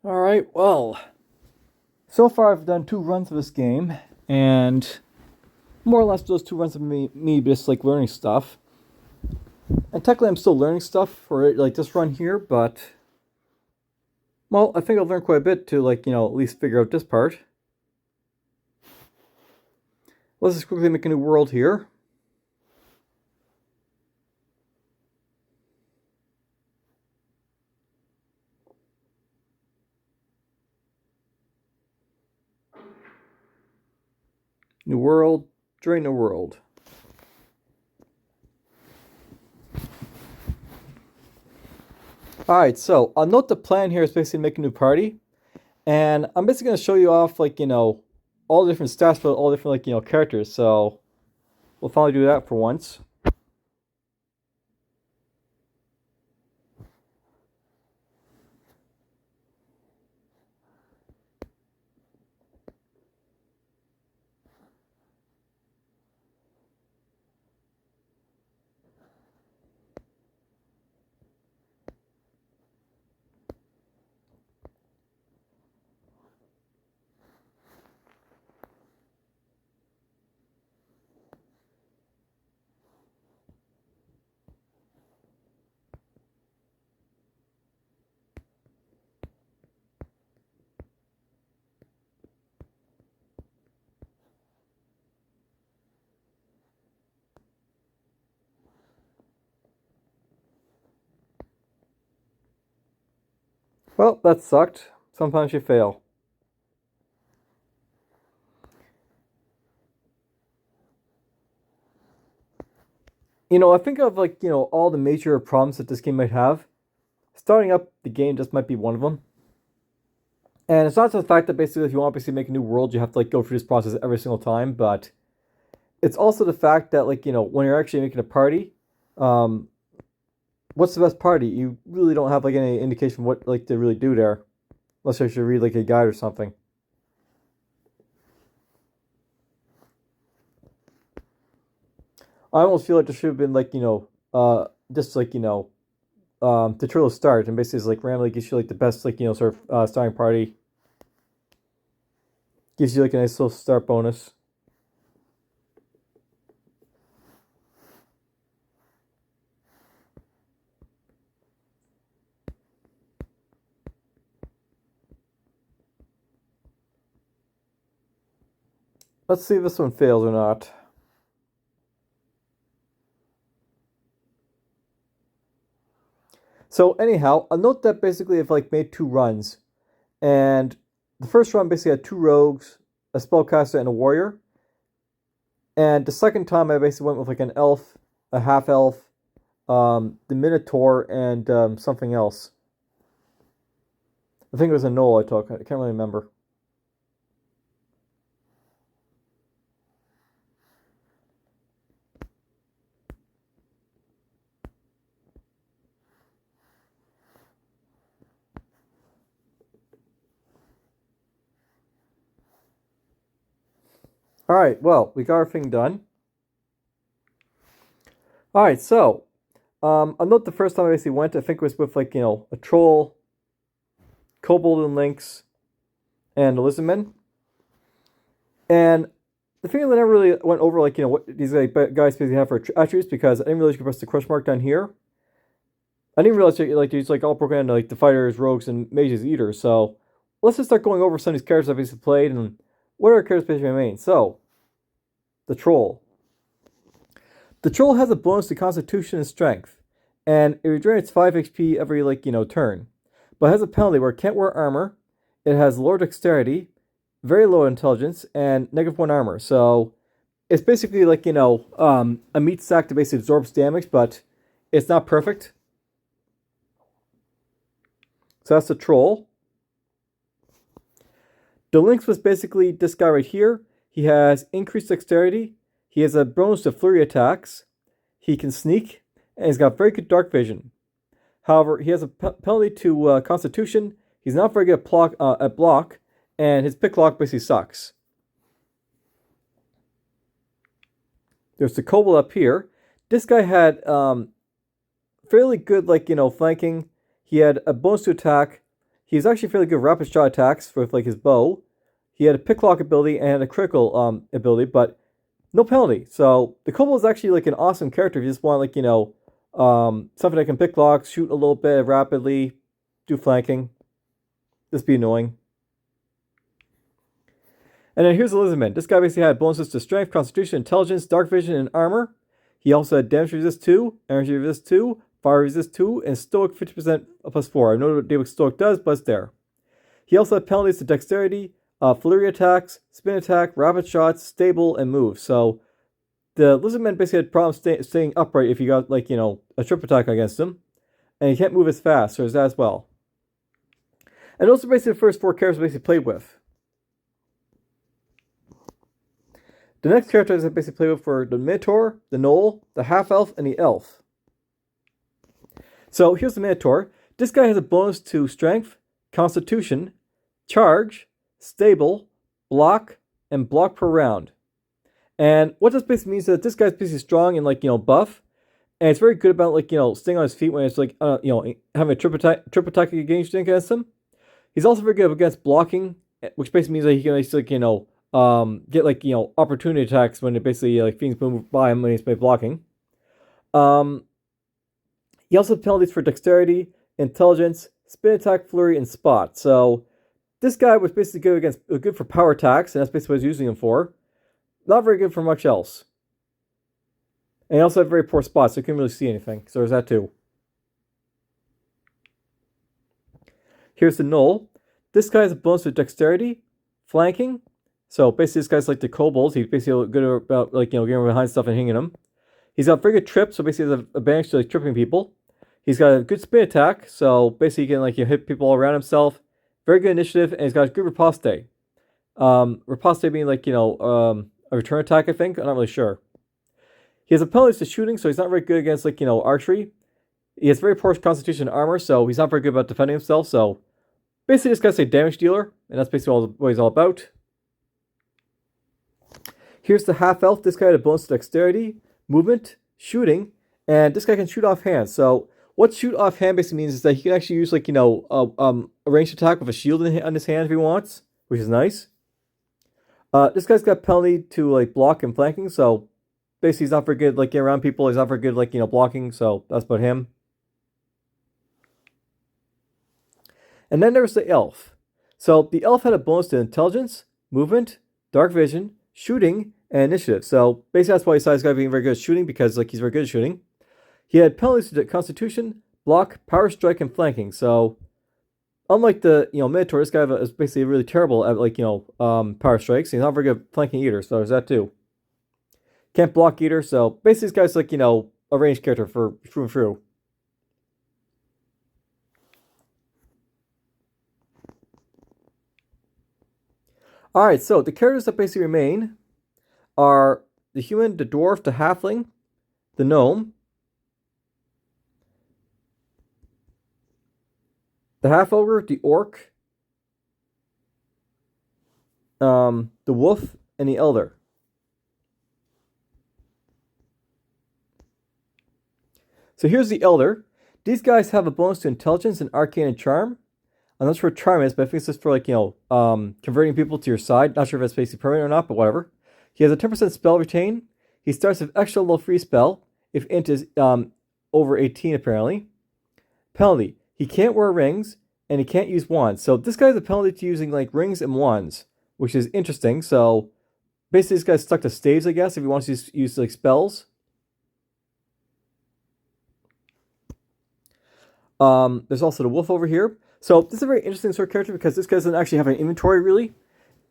Alright, well, so far I've done 2 runs of this game, and more or less those 2 runs of me just like learning stuff. And technically I'm still learning stuff for like this run here, but well, I think I've learned quite a bit to like, at least figure out this part. Let's just quickly make a new world here. New world, drain the world. Alright, so I'll note the plan here is basically make a new party. And I'm basically going to show you off, like, all the different stats for all the different, like, characters. So we'll finally do that for once. Well, that sucked. Sometimes you fail. I think of like, all the major problems that this game might have. Starting up the game just might be one of them. And it's not just the fact that basically if you want to basically make a new world, you have to like go through this process every single time, but it's also the fact that like, when you're actually making a party, um, what's the best party? You really don't have like any indication what like to really do there. Unless I should read like a guide or something. I almost feel like there should have been like, just like, tutorial start and basically it's like randomly gives you like the best like, sort of starting party. Gives you like a nice little start bonus. Let's see if this one fails or not. So anyhow, I'll note that basically I've like made 2 runs. And the first run basically had 2 rogues, a spellcaster, and a warrior. And the second time I basically went with like an elf, a half elf, the minotaur, and something else. I think it was a knoll I took. I can't really remember. All right, well, we got our thing done. All right, so I'll note the first time I basically went, I think it was with like, a troll, kobold and lynx, and a lizardman. And the thing is, I never really went over like, what these like, guys basically have for attributes because I didn't realize you could press the question mark down here. I didn't realize like these like all broken into like the fighters, rogues, and mages either. So let's just start going over some of these characters I've basically played and what are characters basically main. So the troll. The troll has a bonus to Constitution and Strength, and it regenerates 5 HP every like turn, but it has a penalty where it can't wear armor. It has low dexterity, very low intelligence, and -1 armor. So it's basically like a meat sack that basically absorbs damage, but it's not perfect. So that's the troll. The lynx was basically this guy right here. He has increased dexterity. He has a bonus to flurry attacks. He can sneak, and he's got very good dark vision. However, he has a penalty to Constitution. He's not very good at block, and his pick lock basically sucks. There's the kobold up here. This guy had fairly good, like, flanking. He had a bonus to attack. He's actually fairly good rapid shot attacks with like his bow. He had a picklock ability and a critical ability, but no penalty. So the kobold is actually like an awesome character if you just want like something that can picklock, shoot a little bit rapidly, do flanking, just be annoying. And then here's the Lizardman. This guy basically had bonuses to strength, constitution, intelligence, dark vision, and armor. He also had damage resist 2, energy resist 2, fire resist 2, and stoic 50% plus 4. I have no idea what stoic does, but it's there. He also had penalties to dexterity, flurry attacks, spin attack, rapid shots, stable, and move. So the Lizardman basically had problems staying upright if you got like, a trip attack against him. And he can't move as fast, so there's that as well. And those are basically the first 4 characters I basically played with. The next characters I basically played with were the Minotaur, the Gnoll, the Half-Elf, and the Elf. So here's the Minotaur. This guy has a bonus to Strength, Constitution, Charge, Stable, Block, and Block per round. And what this basically means is that this guy's basically strong and buff, and it's very good about staying on his feet when it's having a trip attack against him. He's also very good against blocking, which basically means that he can get opportunity attacks when it basically fiends move by him when he's blocking. He also has penalties for dexterity, intelligence, spin attack, flurry, and spot. So this guy was basically good for power attacks, and that's basically what I was using him for. Not very good for much else. And he also had very poor spots, so you couldn't really see anything. So there's that too. Here's the Gnoll. This guy has a bonus with dexterity, flanking. So basically, this guy's like the kobolds. He's basically good about getting behind stuff and hanging them. He's got very good trip, so basically he has an advantage to tripping people. He's got a good spin attack, so basically he can hit people all around himself. Very good initiative, and he's got a good riposte. Riposte being a return attack, I think. I'm not really sure. He has a penalty to shooting, so he's not very good against archery. He has very poor constitution and armor, so he's not very good about defending himself. So basically, this guy's a damage dealer, and that's basically what he's all about. Here's the Half-Elf. This guy had a bonus to dexterity, movement, shooting, and this guy can shoot offhand. So what shoot offhand basically means is that he can actually use a ranged attack with a shield on his hand if he wants, which is nice. This guy's got penalty to block and flanking, so basically he's not very good getting around people. He's not very good blocking, so that's about him. And then there's the Elf. So the Elf had a bonus to intelligence, movement, dark vision, shooting, and initiative. So basically that's why he decided this guy being very good at shooting, because he's very good at shooting. He had penalties to constitution, block, power strike, and flanking. So unlike the Minotaur, this guy is basically really terrible at power strikes. He's not very good at flanking either, so there's that too. Can't block either, so basically this guy's a ranged character for through and through. Alright, so the characters that basically remain are the human, the dwarf, the halfling, the gnome, the half-ogre, the orc, the wolf, and the Eldar. So here's the Eldar. These guys have a bonus to intelligence and arcane and charm. I'm not sure what charm is, but I think it's just for converting people to your side. Not sure if that's basically permanent or not, but whatever. He has a 10% spell retain. He starts with extra level free spell if int is over 18 apparently. Penalty: he can't wear rings and he can't use wands. So this guy has a penalty to using rings and wands, which is interesting. So basically this guy's stuck to staves, I guess, if he wants to use spells. There's also the wolf over here. So this is a very interesting sort of character because this guy doesn't actually have an inventory really.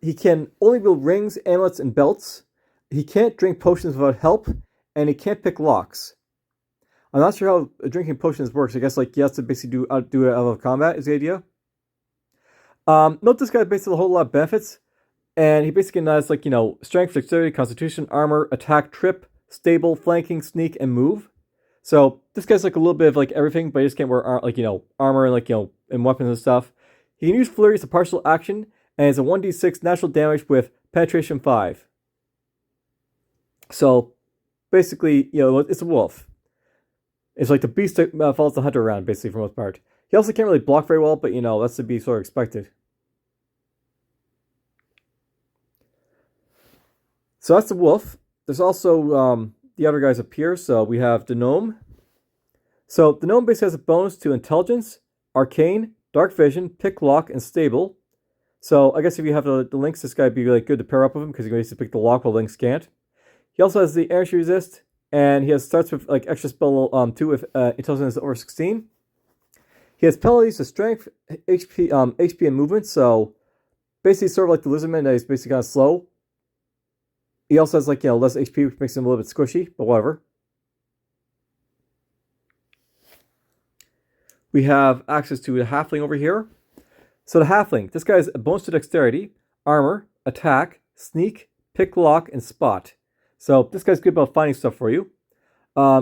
He can only build rings, amulets, and belts. He can't drink potions without help, and he can't pick locks. I'm not sure how drinking potions works. I guess he has to basically do it out of combat is the idea. Note this guy basically a whole lot of benefits, and he basically has strength, dexterity, constitution, armor, attack, trip, stable, flanking, sneak, and move. So this guy's a little bit of everything, but he just can't wear armor and and weapons and stuff. He can use flurry as a partial action, and it's a 1d6 natural damage with penetration 5. So basically, it's a wolf. It's like the beast that follows the hunter around, basically, for the most part. He also can't really block very well, but that's to be sort of expected. So that's the wolf. There's also the other guys up here. So we have the gnome. So the gnome basically has a bonus to intelligence, arcane, dark vision, pick, lock, and stable. So I guess if you have the links, this guy would be really good to pair up with him because you can basically pick the lock while links can't. He also has the energy resist, and he starts with like extra spell 2 with intelligence over 16. He has penalties to strength, HP, and movement. So basically, sort of like the lizardman, that he's basically kind of slow. He also has like less HP, which makes him a little bit squishy, but whatever. We have access to the halfling over here. So the halfling, this guy has a bonus to dexterity, armor, attack, sneak, pick, lock, and spot. So this guy's good about finding stuff for you.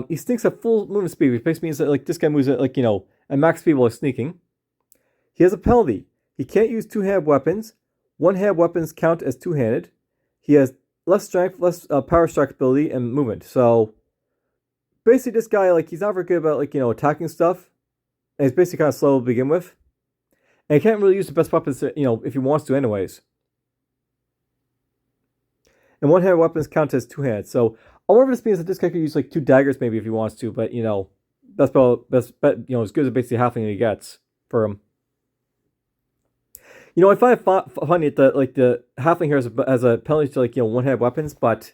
He sneaks at full movement speed, which basically means that like this guy moves at at max speed while sneaking. He has a penalty. He can't use two-handed weapons. One-handed weapons count as two-handed. He has less strength, less power strike ability, and movement. So basically, this guy he's not very good about attacking stuff, and he's basically kind of slow to begin with. And he can't really use the best weapons, if he wants to, anyways. And one-handed weapons count as two-handed. So I wonder if this means that this guy could use like 2 daggers maybe if he wants to, but that's about as good as basically halfling he gets for him. I find it funny that the halfling here has a penalty to one-handed weapons, but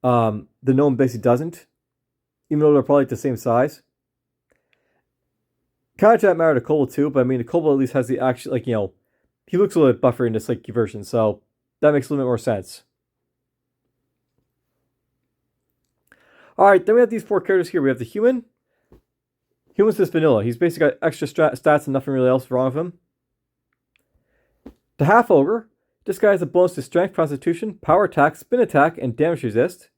the gnome basically doesn't, even though they're probably the same size. Kind of that matter to kobold too, but I mean the kobold at least has the actual he looks a little bit buffer in this version, so that makes a little bit more sense. Alright, then we have these 4 characters here. We have the human. Human's just vanilla. He's basically got extra stats and nothing really else wrong with him. The half ogre. This guy has a bonus to strength, constitution, power attack, spin attack, and damage resist.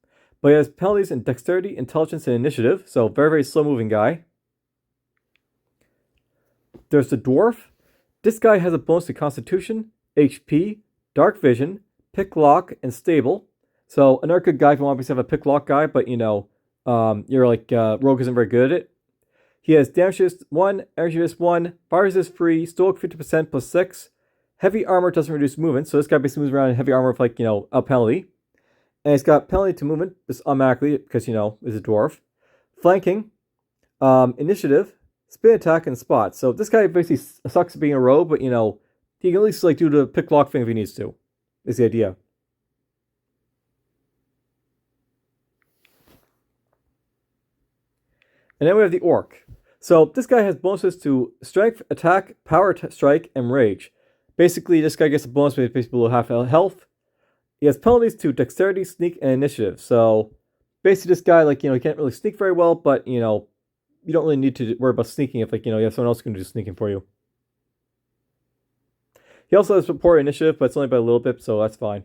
But he has penalties in dexterity, intelligence, and initiative. So very, very slow moving guy. There's the dwarf. This guy has a bonus to constitution, HP, dark vision, pick, lock, and stable. So another good guy if you want to have a pick lock guy, but you're Rogue isn't very good at it. He has damage resist 1, energy resist 1, fire resist 3, stoic 50% plus 6. Heavy armor doesn't reduce movement, so this guy basically moves around in heavy armor with a penalty. And he's got penalty to movement just automatically because is a dwarf. Flanking, initiative, spin attack, and spot. So this guy basically sucks at being a rogue, but he can at least do the pick lock thing if he needs to. Is the idea. And then we have the orc. So this guy has bonuses to strength, attack, power strike, and rage. Basically, this guy gets a bonus when he's basically below half health. He has penalties to dexterity, sneak, and initiative. So basically, this guy he can't really sneak very well, but you don't really need to worry about sneaking if you have someone else who can do sneaking for you. He also has poor initiative, but it's only by a little bit, so that's fine.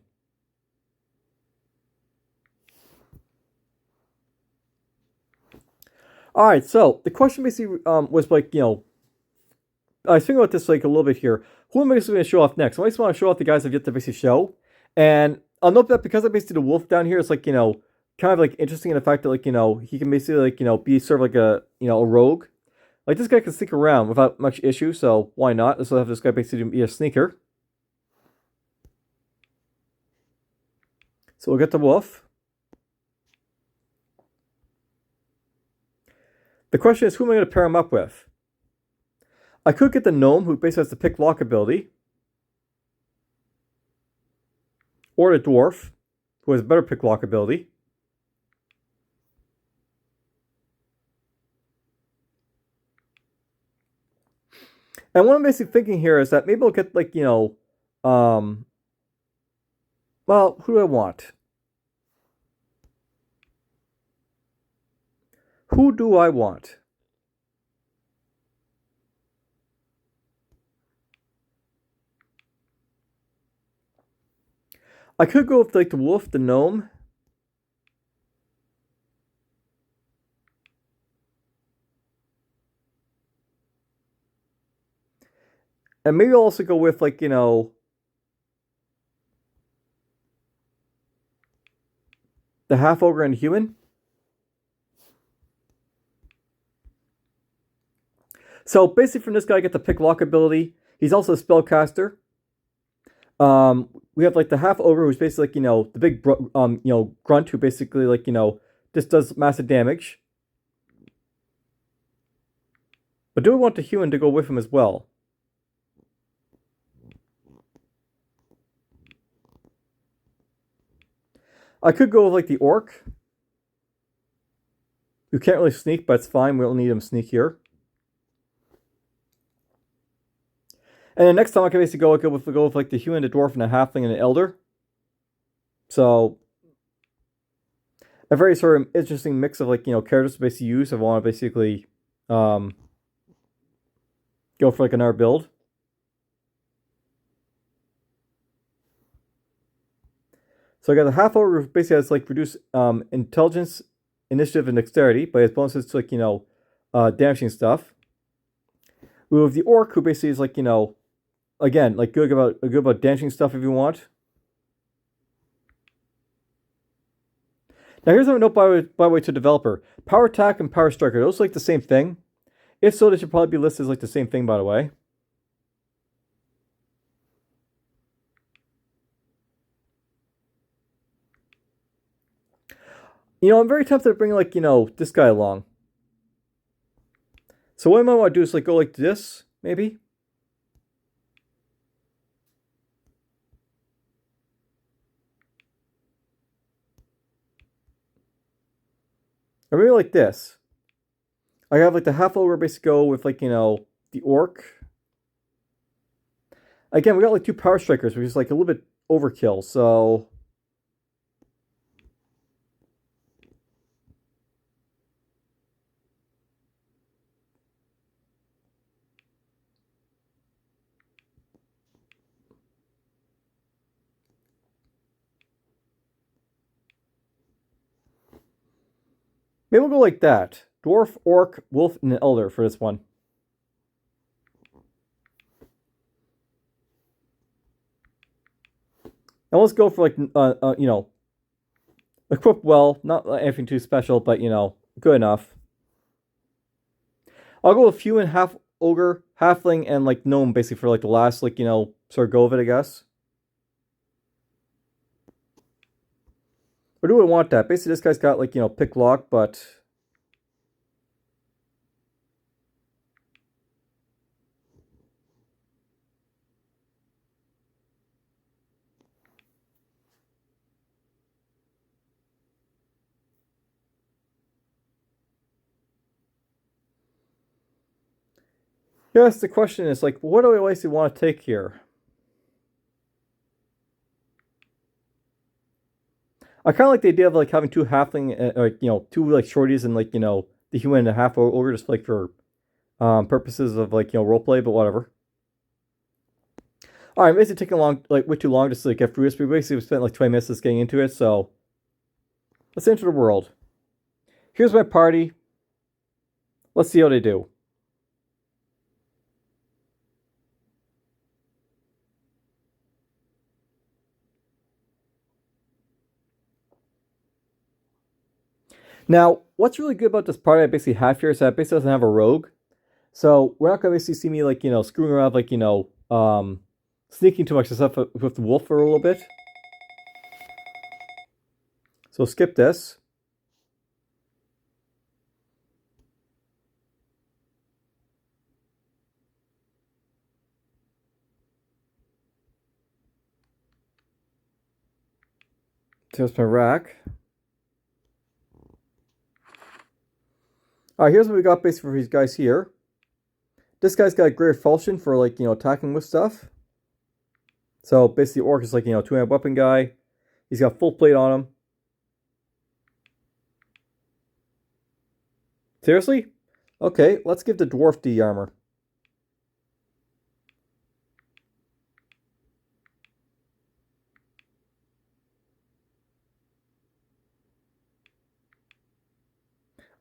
Alright, so the question basically was I was thinking about this a little bit here. Who am I basically going to show off next? I just want to show off the guys I've yet to basically show. And I'll note that because I basically did the wolf down here, it's kind of interesting in the fact that he can basically be sort of a a rogue. This guy can sneak around without much issue, so why not? Let's have this guy basically be a sneaker. So we'll get the wolf. The question is, who am I going to pair him up with? I could get the gnome, who basically has the pick lock ability. Or the dwarf, who has better pick lock ability. And what I'm basically thinking here is that maybe I'll get well, who do I want? Who do I want? I could go with the wolf, the gnome. And maybe I'll also go with the half ogre and human. So basically, from this guy, I get the pick lock ability. He's also a spellcaster. We have like the half ogre, who's basically like the big grunt, who basically like just does massive damage. But do we want the human to go with him as well? I could go with like the orc, who can't really sneak, but it's fine. We don't need him to sneak here. And then next time I can basically go with like the human, the dwarf, and the halfling, and the elder. So a very sort of interesting mix of like characters to basically use if I want to basically go for like another build. So I got the half ogre, basically has like reduce intelligence, initiative, and dexterity, but his bonuses to like damaging stuff. We have the orc, who basically is like again like good about damaging stuff if you want. Now here's a note by the way to developer: power attack and power striker, those are like the same thing. If so, they should probably be listed as like the same thing, by the way. I'm very tempted to bring like this guy along. So what I might want to do is like go like this, maybe. Or maybe like this. I have like the half ogre basically go with like the orc. Again, we got like two power strikers, which is like a little bit overkill. So maybe we'll go like that. Dwarf, orc, wolf, and an elder for this one. And let's go for like equip well, not anything too special, but good enough. I'll go with human, half ogre, halfling, and like gnome basically for like the last like sort of go of it, I guess. Or do I want that? Basically, this guy's got like pick lock, but yes, the question is like, what do I actually want to take here? I kind of like the idea of like having two halfling, two like shorties and like the human and a half ogre, just like for purposes of like roleplay, but whatever. All right, basically taking long way too long just to get through this. We basically spent like 20 minutes just getting into it, so let's enter the world. Here's my party. Let's see how they do. Now, what's really good about this party I basically have here is that it basically doesn't have a rogue. So we're not going to basically see me like, screwing around like, sneaking too much stuff with the wolf for a little bit. So skip this. There's my rack. Alright, here's what we got basically for these guys here. This guy's got a great falchion for like, attacking with stuff. So basically orc is like, two-handed weapon guy. He's got full plate on him. Seriously? Okay, let's give the dwarf the armor.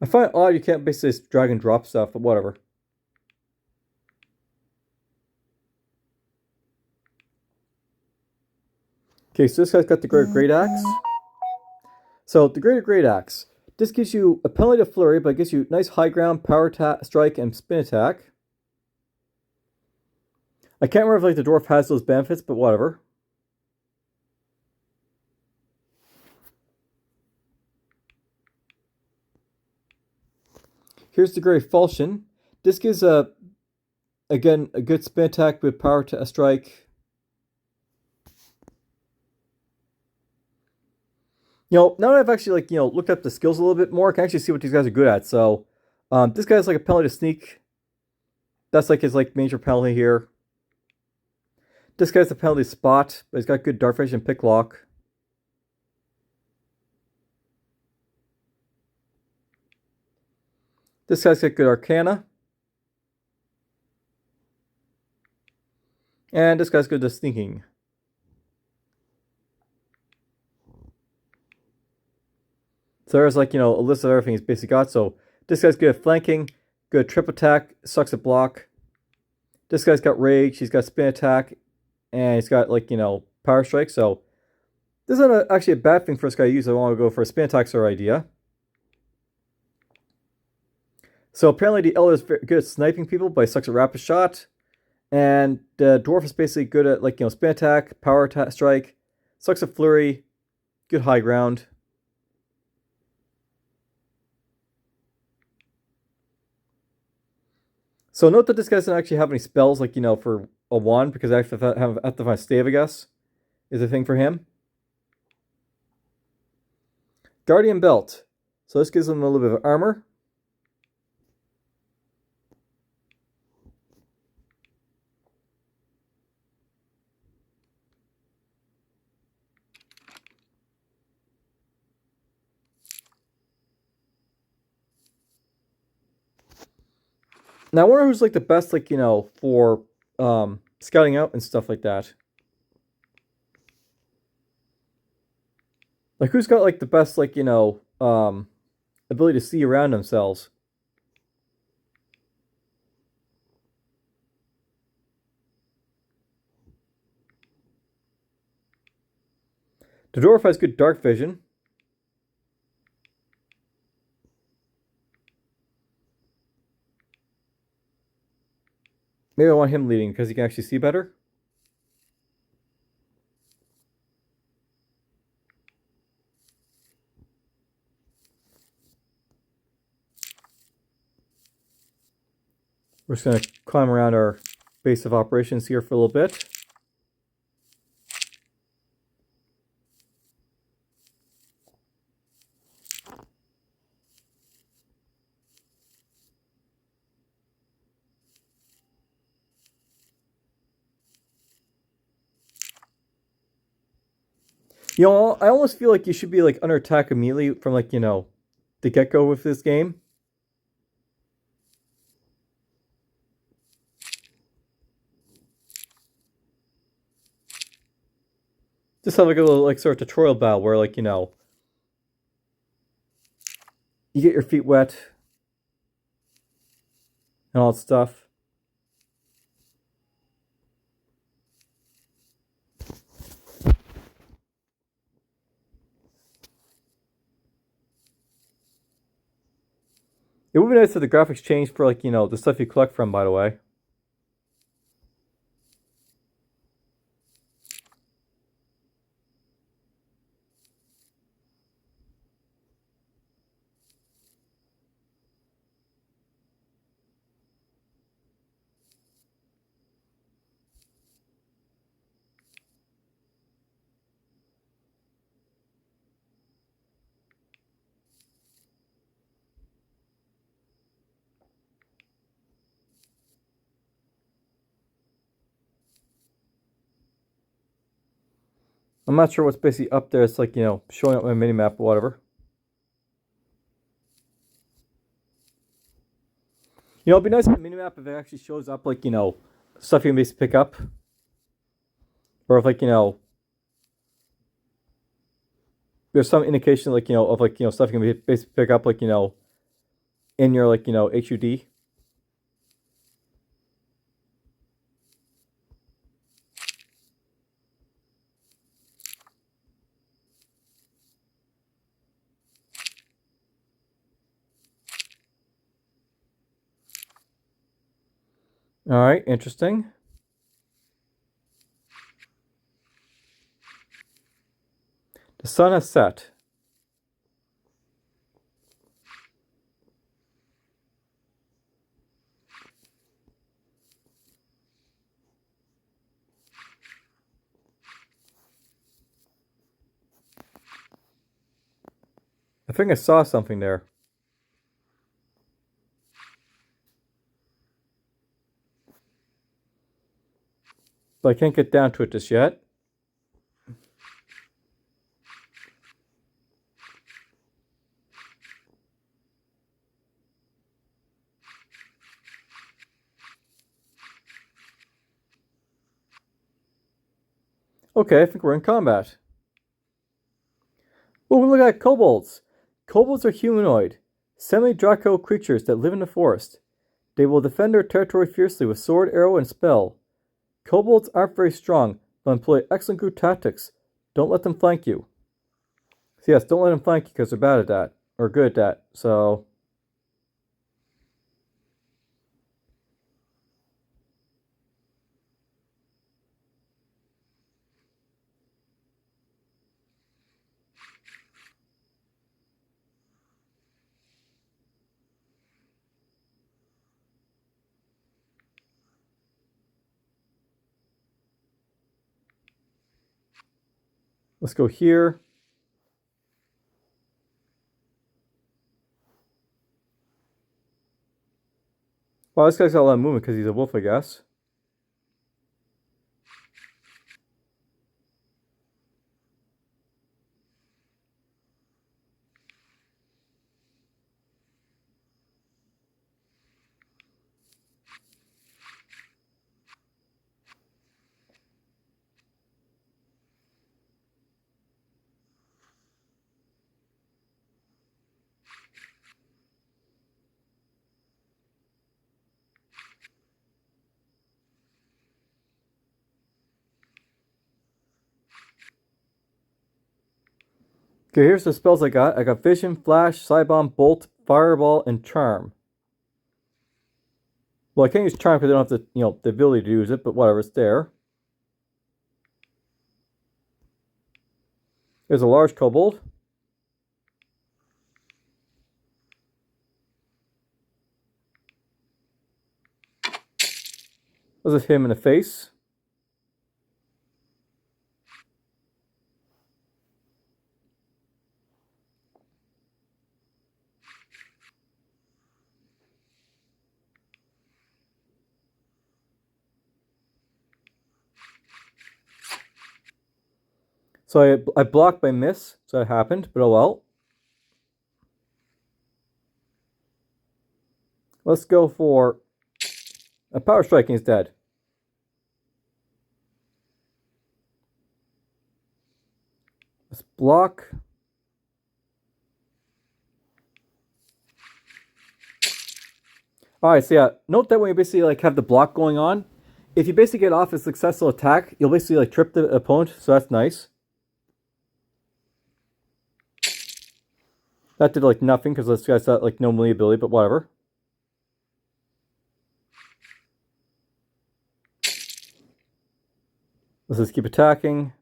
I find it odd you can't basically just drag and drop stuff, but whatever. Okay, so this guy's got the great axe. So the great axe. This gives you a penalty to flurry, but it gives you nice high ground, power strike, and spin attack. I can't remember if like the dwarf has those benefits, but whatever. Here's the Grey Falchion. This gives again a good spin attack with power to a strike. Now that I've actually looked up the skills a little bit more, I can actually see what these guys are good at. So this guy has like a penalty to sneak. That's like his major penalty here. This guy's a penalty spot, but he's got good dart vision and pick lock. This guy's got good arcana. And this guy's good at sneaking. So there's a list of everything he's basically got. So this guy's good at flanking, good at trip attack, sucks at block. This guy's got rage, he's got spin attack, and he's got power strike. So this isn't actually a bad thing for this guy to use. I want to go for a spin attack sort of idea. So apparently the Eldar is very good at sniping people, but he sucks at rapid shot. And the Dwarf is basically good at spin attack, power attack, strike, sucks at flurry, good high ground. So note that this guy doesn't actually have any spells for a wand, because I have to find stave, I guess, is a thing for him. Guardian Belt. So this gives him a little bit of armor. Now I wonder who's the best for scouting out and stuff like that. Who's got the best ability to see around themselves. The dwarf has good dark vision. Maybe I want him leading because he can actually see better. We're just going to climb around our base of operations here for a little bit. I almost feel like you should be under attack immediately from the get-go with this game. Just have a little sort of tutorial battle where you get your feet wet and all that stuff. It would be nice if the graphics changed for the stuff you collect from, by the way. I'm not sure what's basically up there. It's showing up my minimap or whatever. It'd be nice on the minimap if it actually shows up stuff you can basically pick up. Or if there's some indication of stuff you can basically pick up in your HUD. All right, interesting. The sun has set. I think I saw something there. But I can't get down to it just yet. Okay, I think we're in combat. Oh, look at kobolds! Kobolds are humanoid, semi-Draco creatures that live in the forest. They will defend their territory fiercely with sword, arrow, and spell. Kobolds aren't very strong, but employ excellent group tactics. Don't let them flank you. So yes, don't let them flank you because they're bad at that, or good at that, so... Let's go here. Well, this guy's got a lot of movement because he's a wolf, I guess. Okay, here's the spells I got. I got Vision, Flash, Psybomb, Bolt, Fireball, and Charm. Well, I can't use Charm because I don't have the ability to use it, but whatever, it's there. There's a large kobold. Let's hit him in the face. So I blocked by miss, so that happened, but oh well. Let's go for a power strike instead. Let's block. Alright, so yeah, note that when you basically have the block going on, if you basically get off a successful attack, you'll basically trip the opponent, so that's nice. That did nothing because this guy's got no melee ability, but whatever. Let's just keep attacking.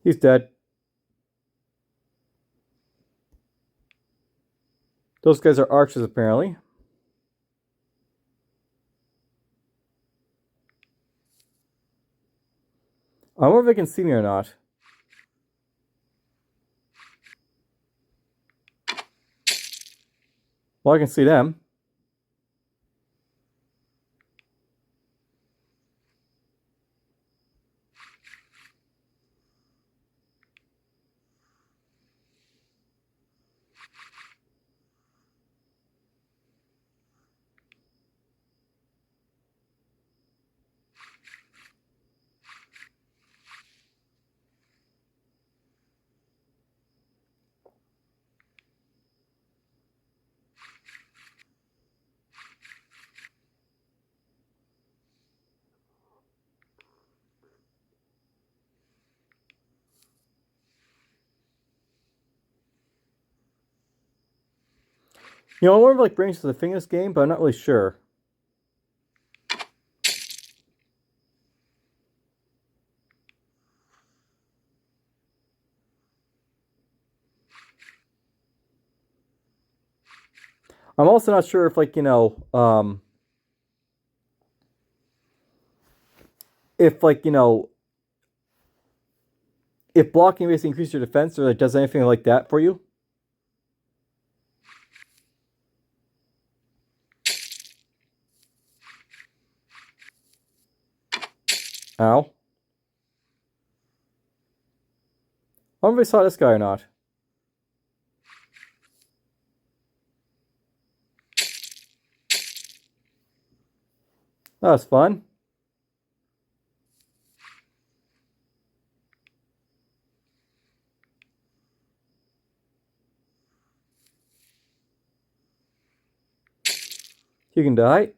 He's dead. Those guys are archers, apparently. I wonder if they can see me or not. Well, I can see them. I wonder if brings to the thing in this game, but I'm not really sure. I'm also not sure if, like, if, like, if blocking basically increases your defense or it does anything like that for you. Ow. I wonder if I saw this guy or not. That was fun. You can die.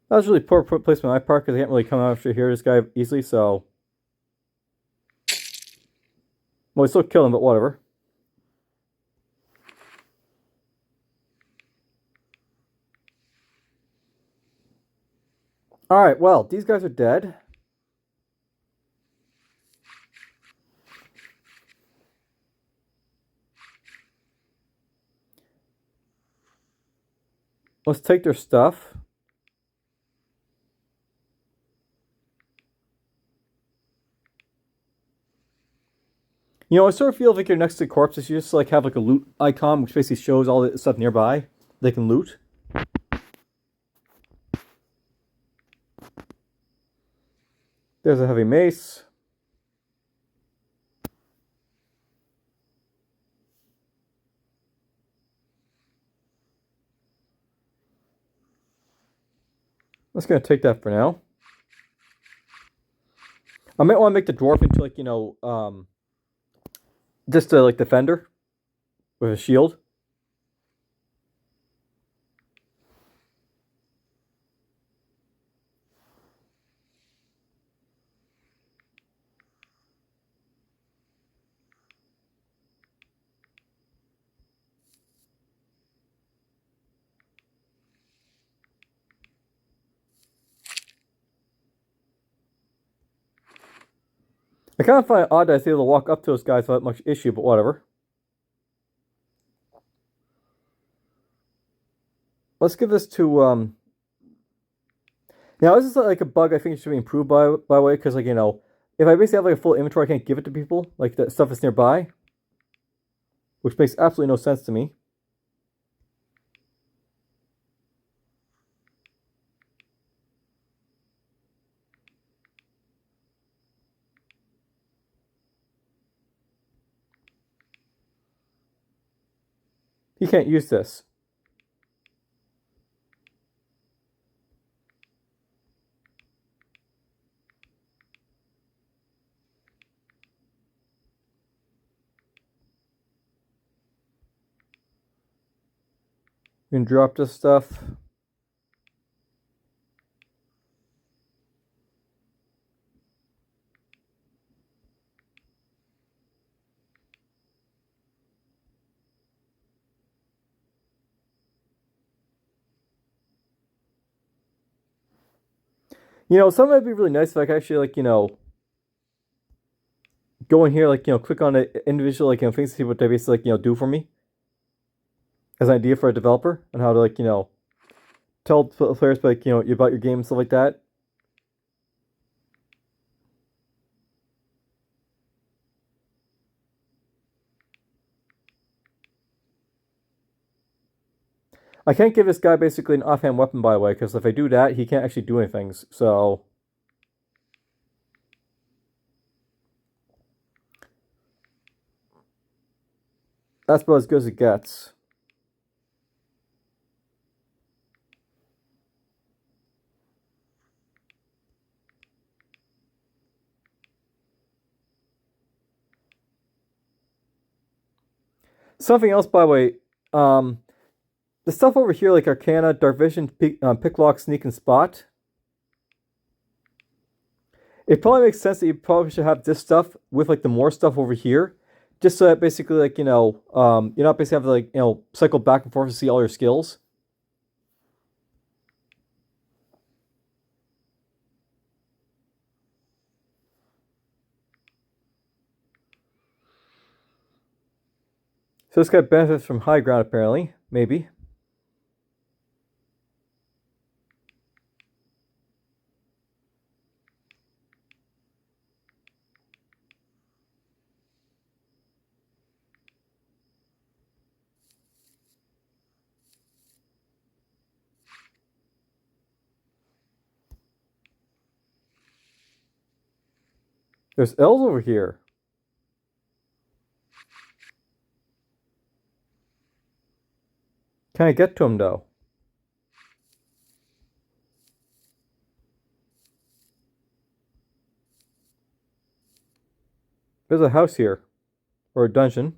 That was really poor placement on my part because I can't really come after here this guy easily, so. Well, we still kill him, but whatever. Alright, well, these guys are dead. Let's take their stuff. You know, I sort of feel like you're next to corpses, you just like have like a loot icon, which basically shows all the stuff nearby they can loot. There's a heavy mace. I'm just gonna take that for now. I might want to make the dwarf into like, just a like defender with a shield. I kind of find it odd that I was able to walk up to those guys without much issue, but whatever. Let's give this to now this is like a bug I think should be improved by the way, because like, if I basically have like a full inventory, I can't give it to people, like that stuff that's nearby. Which makes absolutely no sense to me. You can't use this. You can drop this stuff. Something would be really nice if I could actually, like, go in here, like, click on the individual, like, things to see what they basically, like, do for me. As an idea for a developer on how to, like, tell players, like, about your game and stuff like that. I can't give this guy basically an offhand weapon, by the way, because if I do that, he can't actually do anything. So that's about as good as it gets. Something else, by the way, the stuff over here, like Arcana, Dark Vision, Pick, Lock, Sneak, and Spot. It probably makes sense that you probably should have this stuff with like the more stuff over here, just so that basically, like, you're not basically have to, like, cycle back and forth to see all your skills. So this guy benefits from high ground, apparently. Maybe. There's elves over here. Can I get to him, though? There's a house here. Or a dungeon.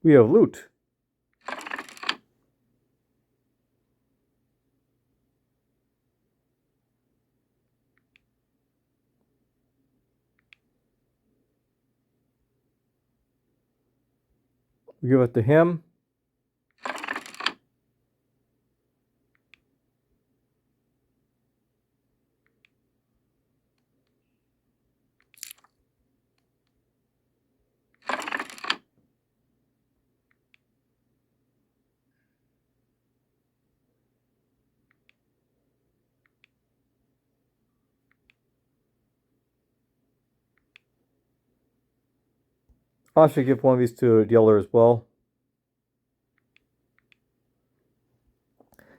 We have loot. We give it to him. I should give one of these to the Eldar as well.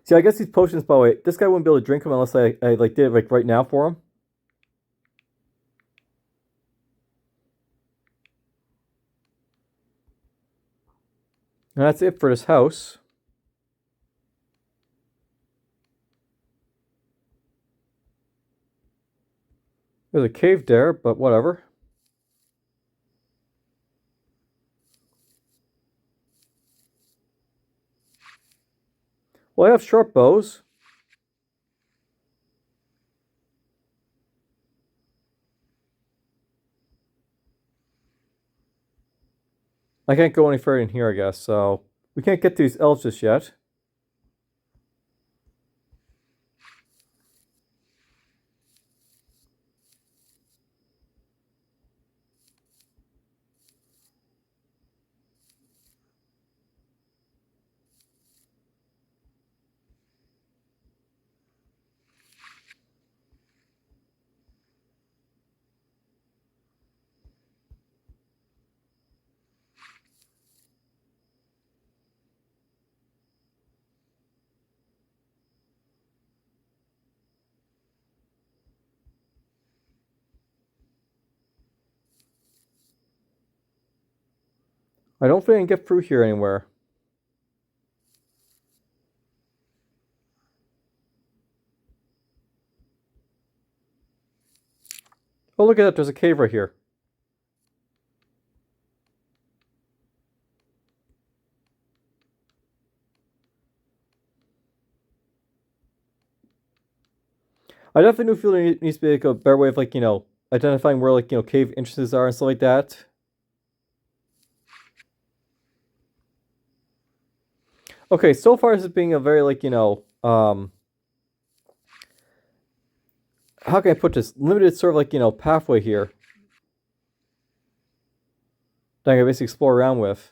See, I guess these potions, by the way, this guy wouldn't be able to drink them unless I like did it like right now for him. And that's it for this house. There's a cave there, but whatever. Well, I have sharp bows. I can't go any further in here, I guess, so we can't get to these elves just yet. I don't think I can get through here anywhere. Oh, look at that. There's a cave right here. I definitely feel there needs to be like a better way of like, identifying where like, cave entrances are and stuff like that. Okay, so far this is being a very like, how can I put this? Limited sort of like, pathway here that I can basically explore around with.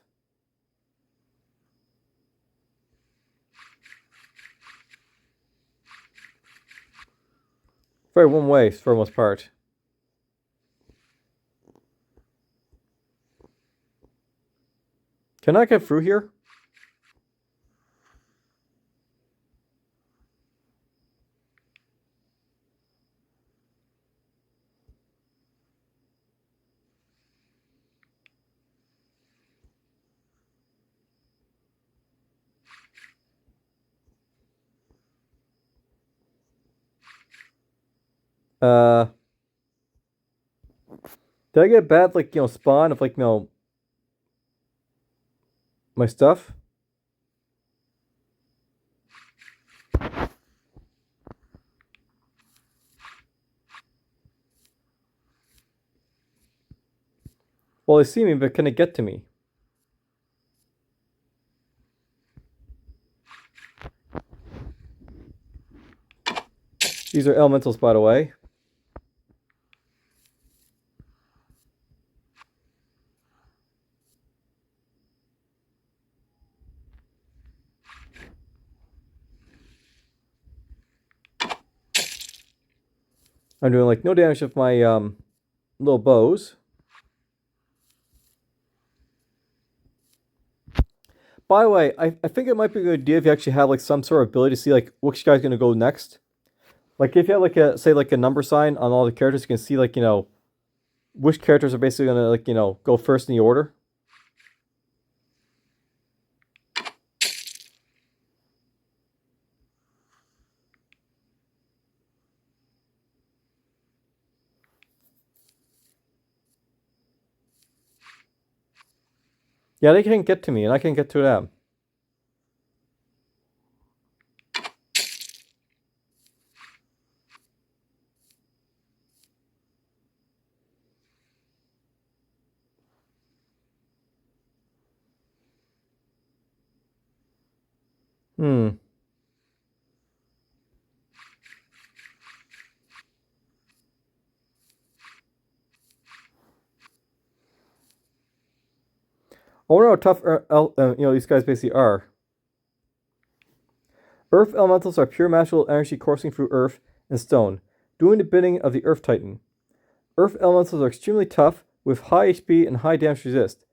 Very one way for the most part. Can I get through here? Uh, did I get a bad like spawn of like my stuff? Well, they see me, but can it get to me? These are elementals, by the way. I'm doing like no damage with my little bows. By the way, I think it might be a good idea if you actually have like some sort of ability to see like which guy's gonna go next. Like if you have like a say like a number sign on all the characters, you can see like which characters are basically gonna like go first in the order. Yeah, they can't get to me, and I can't get to them. Hmm. I wonder how tough these guys basically are. Earth elementals are pure magical energy coursing through earth and stone, doing the bidding of the Earth Titan. Earth elementals are extremely tough, with high HP and high damage resist.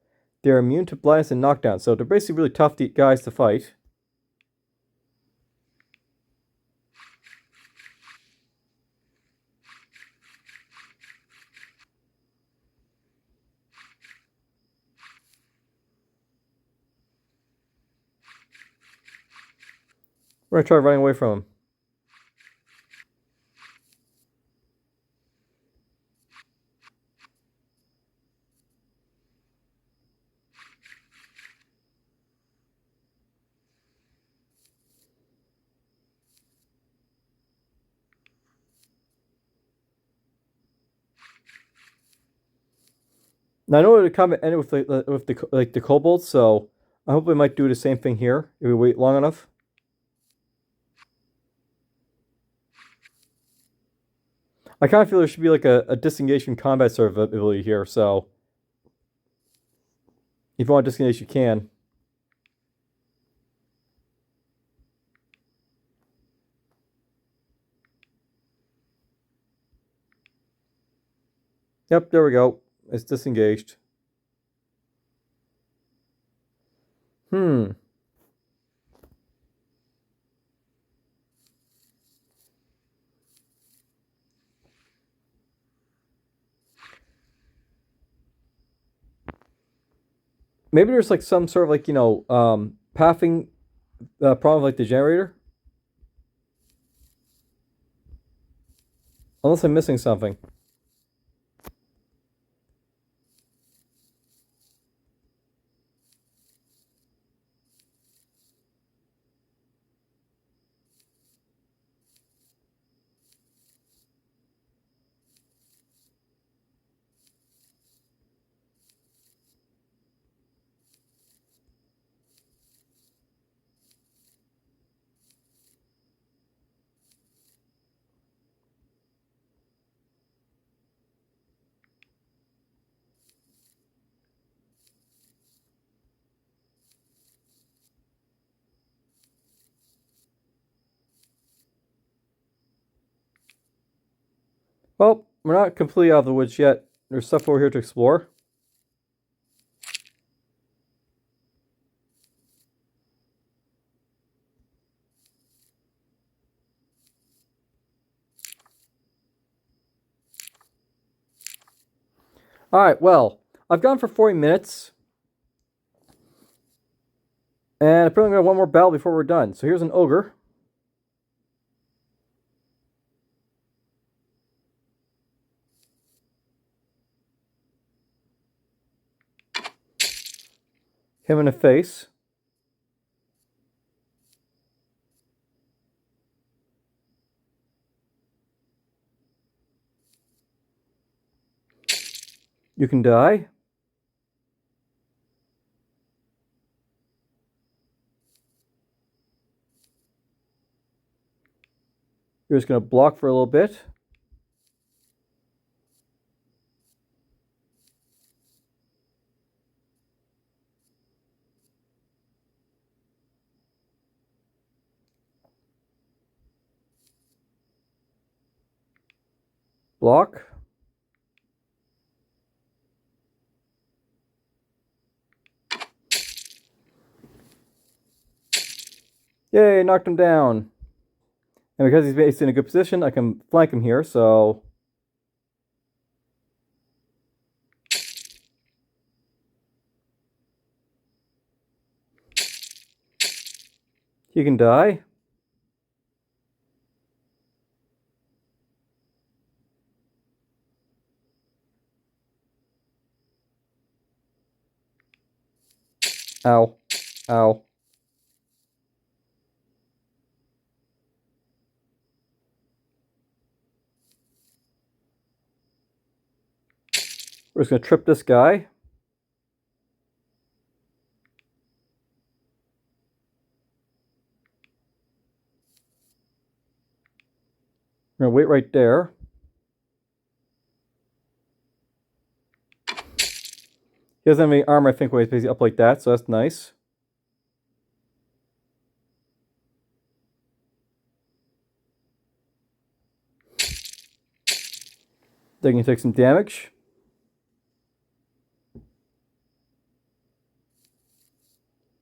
They are immune to blindness and knockdown, so they're basically really tough guys to fight. We're gonna try running away from them. Now I know the combat ended with the kobolds, so I hope we might do the same thing here if we wait long enough. I kind of feel there should be like a disengage from combat sort of ability here, so if you want to disengage, you can. Yep, there we go. It's disengaged. Hmm. Maybe there's like some sort of like pathing problem with like the generator. Unless I'm missing something. Well, we're not completely out of the woods yet. There's stuff over here to explore. All right, well, I've gone for 40 minutes. And apparently we have one more battle before we're done. So here's an ogre. Him in the face. You can die. You're just going to block for a little bit. Block. Yay, knocked him down. And because he's based in a good position, I can flank him here, so... he can die. Ow. Ow. We're just going to trip this guy. We're going to wait right there. He doesn't have any armor, I think, when he's basically up like that, so that's nice. They can take some damage.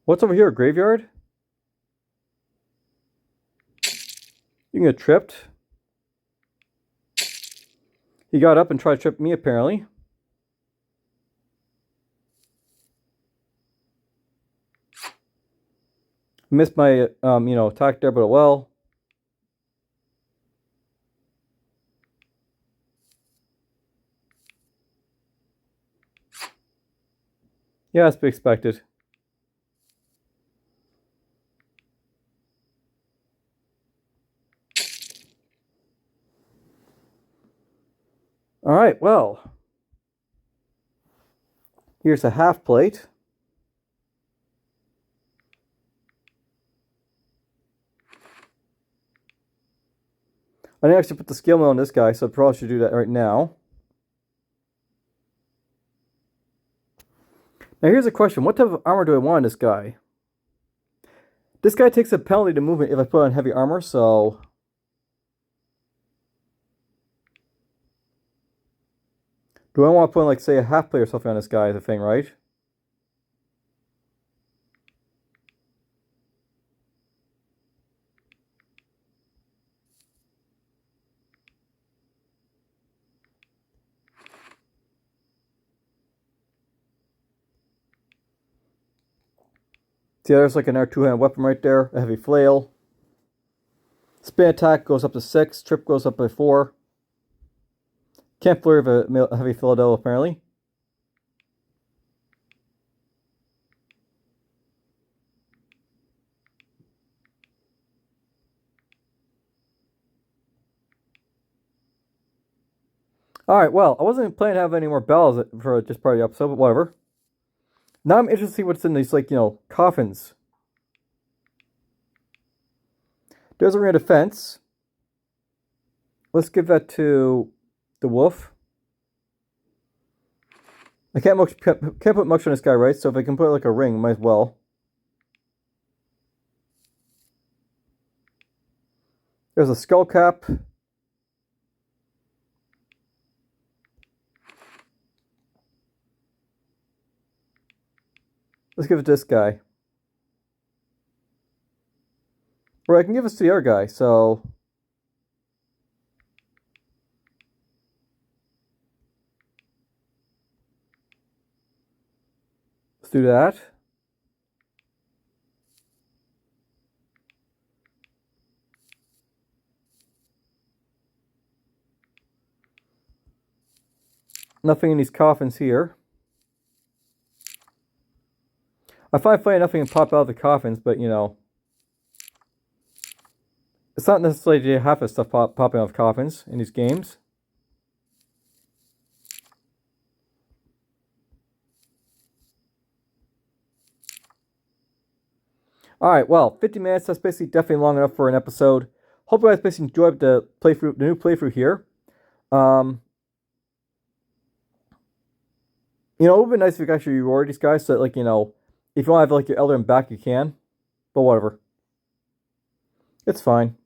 What's over here? A graveyard? You can get tripped. He got up and tried to trip me, apparently. Missed my, attack there, but well. Yeah, that's to be expected. All right, well. Here's a half plate. I didn't actually put the skill mill on this guy, so I probably should do that right now. Now here's a question. What type of armor do I want on this guy? This guy takes a penalty to movement if I put on heavy armor, so... do I want to put on, like, say, a half plate or something on this guy, the thing, right? See, there's like an two-handed weapon right there, a heavy flail. Spin attack goes up to 6, trip goes up by 4. Can't flurry of a heavy Philadelphia, apparently. Alright, well, I wasn't planning to have any more bells for just part of the episode, but whatever. Now I'm interested to see what's in these, like, coffins. There's a ring of defense. Let's give that to the wolf. I can't put much on this guy, right? So if I can put like a ring, might as well. There's a skull cap. Let's give it to this guy. Or I can give this to the other guy, so... let's do that. Nothing in these coffins here. I find funny nothing can pop out of the coffins, but it's not necessarily half of stuff popping out of coffins in these games. Alright, well, 50 minutes, that's basically definitely long enough for an episode. Hope you guys basically enjoyed the new playthrough here. It would be nice if you could actually reward these guys so that, like, if you want to have, like, your Eldar back, you can. But whatever. It's fine.